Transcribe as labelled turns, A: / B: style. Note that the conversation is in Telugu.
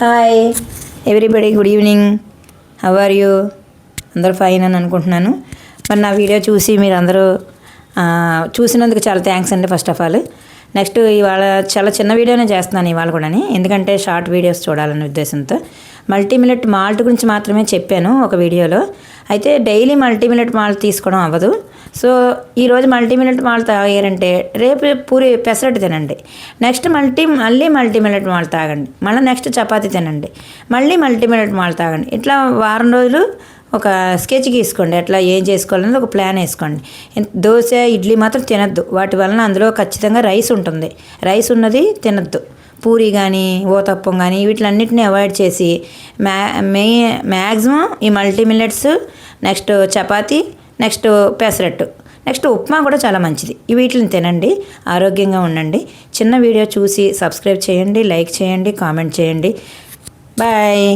A: Hi everybody, good evening. How are you? అందరూ ఫైన్ అని అనుకుంటున్నాను. మరి నా వీడియో చూసి మీరు అందరూ చూసినందుకు చాలా థ్యాంక్స్ అండి. ఫస్ట్ ఆఫ్ ఆల్ నెక్స్ట్ ఇవాళ చాలా చిన్న వీడియోనే చేస్తున్నాను ఇవాళ కూడా, ఎందుకంటే షార్ట్ వీడియోస్ చూడాలనే ఉద్దేశంతో. మల్టీమిల్లెట్ మాల్ట్ గురించి మాత్రమే చెప్పాను ఒక వీడియోలో. అయితే డైలీ మల్టీమిల్లెట్ మాల్ట్ తీసుకోవడం అవ్వదు. సో ఈరోజు మల్టీమిల్లెట్ మాల్ట్ తాగారంటే రేపు పూరి పెసరట్టు తినండి. నెక్స్ట్ మళ్ళీ మల్టీమిల్లెట్ మాల్ట్ తాగండి. మళ్ళీ నెక్స్ట్ చపాతీ తినండి. మళ్ళీ మల్టీమిల్లెట్ మాల్ట్ తాగండి. ఇట్లా వారం రోజులు ఒక స్కెచ్ గీసుకోండి. అట్లా ఏం చేసుకోవాలనేది ఒక ప్లాన్ వేసుకోండి. దోశ, ఇడ్లీ మాత్రం తినద్దు. వాటి వలన అందులో ఖచ్చితంగా రైస్ ఉంటుంది. రైస్ తినద్దు. పూరి కానీ ఓతప్పం కానీ వీటిలన్నిటిని అవాయిడ్ చేసి మ్యాక్సిమం ఈ multi millets, next chapati, next pesarattu, next upma కూడా చాలా మంచిది. వీటిని తినండి, ఆరోగ్యంగా ఉండండి. చిన్న వీడియో చూసి సబ్స్క్రైబ్ చేయండి, లైక్ చేయండి, కామెంట్ చేయండి. బాయ్.